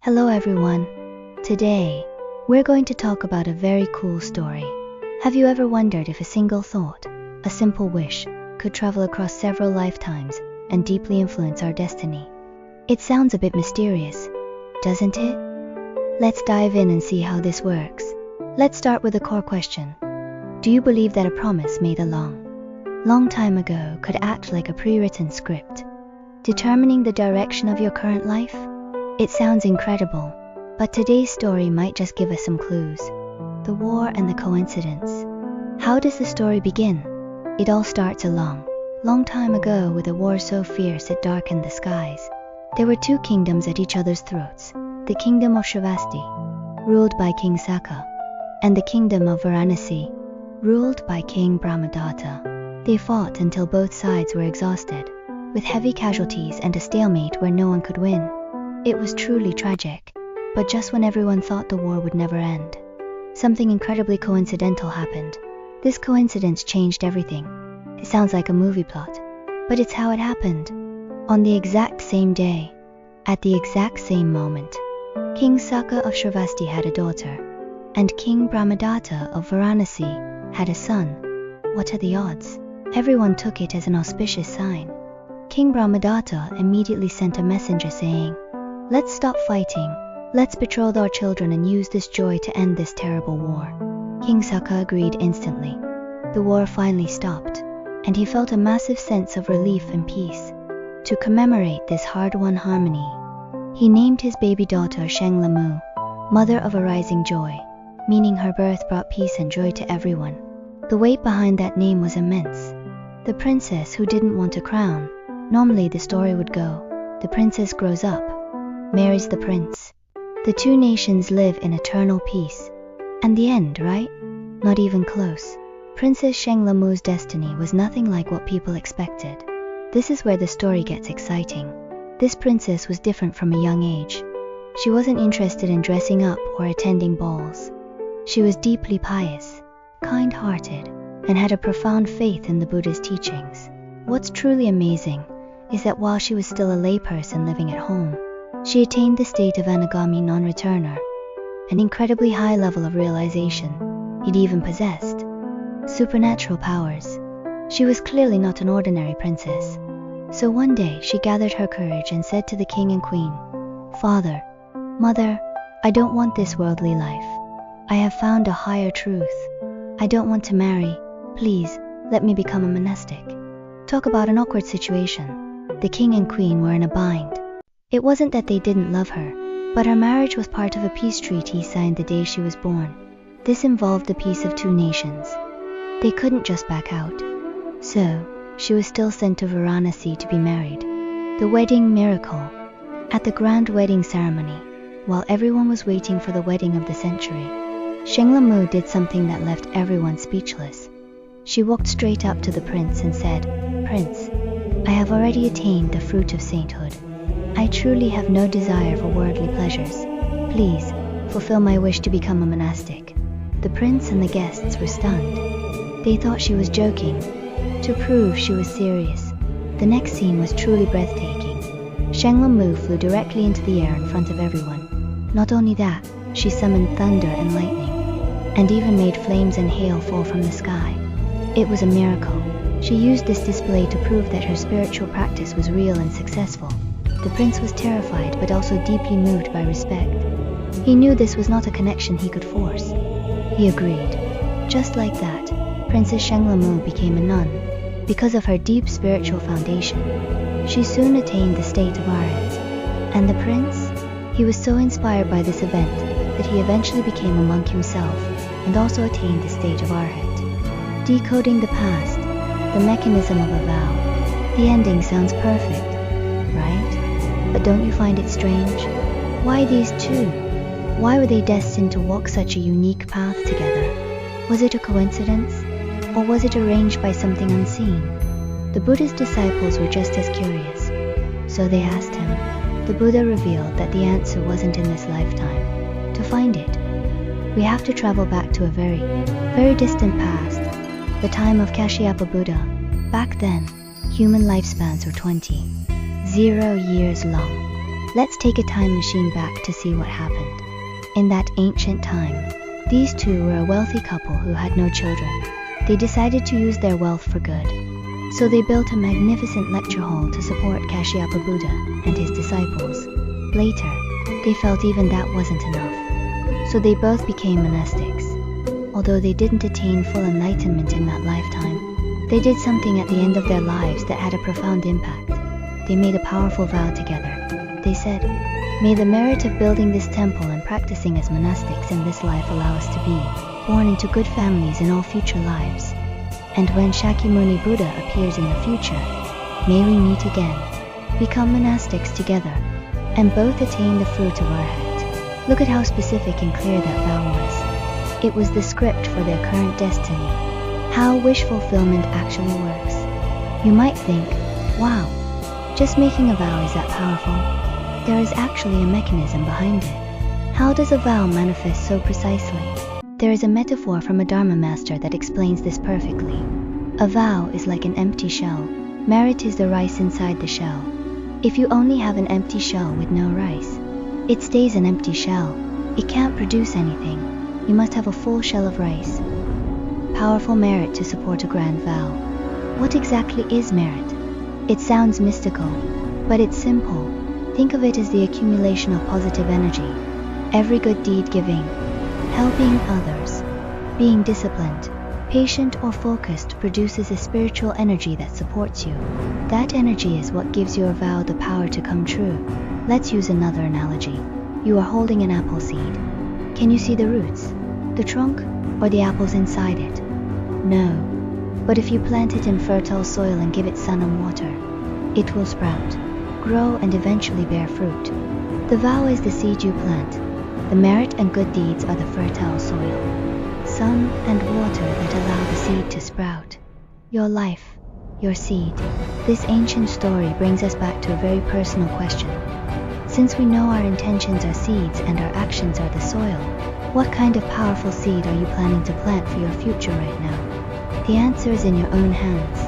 Hello everyone. Today, we're going to talk about a very cool story. Have you ever wondered if a single thought, a simple wish, could travel across several lifetimes and deeply influence our destiny? It sounds a bit mysterious, doesn't it? Let's dive in and see how this works. Let's start with a core question. Do you believe that a promise made a long time ago could act like a pre-written script, determining the direction of your current life? It sounds incredible, but today's story might just give us some clues. The war and the coincidence. How does the story begin? It all starts a long time ago with a war so fierce it darkened the skies. There were two kingdoms at each other's throats, the kingdom of Shravasti, ruled by King Saka, and the kingdom of Varanasi, ruled by King Brahmadatta. They fought until both sides were exhausted, with heavy casualties and a stalemate where no one could win. It was truly tragic, but just when everyone thought the war would never end, something incredibly coincidental happened. This coincidence changed everything. It sounds like a movie plot, but it's how it happened. On the exact same day, at the exact same moment, King Saka of Shravasti had a daughter, and King Brahmadatta of Varanasi had a son. What are the odds? Everyone took it as an auspicious sign. King Brahmadatta immediately sent a messenger saying, "Let's stop fighting. Let's betroth our children and use this joy to end this terrible war." King Saka agreed instantly. The war finally stopped, and he felt a massive sense of relief and peace. To commemorate this hard-won harmony, he named his baby daughter Shenglamu, mother of a rising joy, meaning her birth brought peace and joy to everyone. The weight behind that name was immense. The princess who didn't want a crown. Normally the story would go, the princess grows up, marries the prince. The two nations live in eternal peace. And the end, right? Not even close. Princess Shenglamu's destiny was nothing like what people expected. This is where the story gets exciting. This princess was different from a young age. She wasn't interested in dressing up or attending balls. She was deeply pious, kind-hearted, and had a profound faith in the Buddha's teachings. What's truly amazing is that while she was still a layperson living at home, she attained the state of anagami non-returner, an incredibly high level of realization. It even possessed supernatural powers. She was clearly not an ordinary princess. So one day she gathered her courage and said to the king and queen, "Father, mother, I don't want this worldly life. I have found a higher truth. I don't want to marry. Please, let me become a monastic." Talk about an awkward situation. The king and queen were in a bind. It wasn't that they didn't love her, but her marriage was part of a peace treaty signed the day she was born. This involved the peace of two nations. They couldn't just back out. So, she was still sent to Varanasi to be married. The wedding miracle. At the grand wedding ceremony, while everyone was waiting for the wedding of the century, Shenglamu did something that left everyone speechless. She walked straight up to the prince and said, "Prince, I have already attained the fruit of sainthood. I truly have no desire for worldly pleasures. Please, fulfill my wish to become a monastic." The prince and the guests were stunned. They thought she was joking. To prove she was serious, the next scene was truly breathtaking. Shenglamu flew directly into the air in front of everyone. Not only that, she summoned thunder and lightning, and even made flames and hail fall from the sky. It was a miracle. She used this display to prove that her spiritual practice was real and successful. The prince was terrified but also deeply moved by respect. He knew this was not a connection he could force. He agreed. Just like that, Princess Shenglamu became a nun. Because of her deep spiritual foundation, she soon attained the state of arhat. And the prince? He was so inspired by this event that he eventually became a monk himself and also attained the state of arhat. Decoding the past, the mechanism of a vow. The ending sounds perfect, right? But don't you find it strange? Why these two? Why were they destined to walk such a unique path together? Was it a coincidence? Or was it arranged by something unseen? The Buddha's disciples were just as curious. So they asked him. The Buddha revealed that the answer wasn't in this lifetime. To find it, we have to travel back to a very distant past, the time of Kashyapa Buddha. Back then, human lifespans were 20 years long. Let's take a time machine back to see what happened. In that ancient time, these two were a wealthy couple who had no children. They decided to use their wealth for good. So they built a magnificent lecture hall to support Kashyapa Buddha and his disciples. Later, they felt even that wasn't enough. So they both became monastics. Although they didn't attain full enlightenment in that lifetime, they did something at the end of their lives that had a profound impact. They made a powerful vow together. They said, "May the merit of building this temple and practicing as monastics in this life allow us to be born into good families in all future lives. And when Shakyamuni Buddha appears in the future, may we meet again, become monastics together, and both attain the fruit of Arhat." Look at how specific and clear that vow was. It was the script for their current destiny. How wish fulfillment actually works. You might think, wow, just making a vow is that powerful? There is actually a mechanism behind it. How does a vow manifest so precisely? There is a metaphor from a Dharma master that explains this perfectly. A vow is like an empty shell. Merit is the rice inside the shell. If you only have an empty shell with no rice, it stays an empty shell. It can't produce anything. You must have a full shell of rice. Powerful merit to support a grand vow. What exactly is merit? It sounds mystical, but it's simple. Think of it as the accumulation of positive energy. Every good deed giving, helping others, being disciplined, patient or focused produces a spiritual energy that supports you. That energy is what gives your vow the power to come true. Let's use another analogy. You are holding an apple seed. Can you see the roots, the trunk, or the apples inside it? No. But if you plant it in fertile soil and give it sun and water, it will sprout, grow, and eventually bear fruit. The vow is the seed you plant. The merit and good deeds are the fertile soil, sun and water that allow the seed to sprout. Your life, your seed. This ancient story brings us back to a very personal question. Since we know our intentions are seeds and our actions are the soil, what kind of powerful seed are you planning to plant for your future right now? The answer is in your own hands.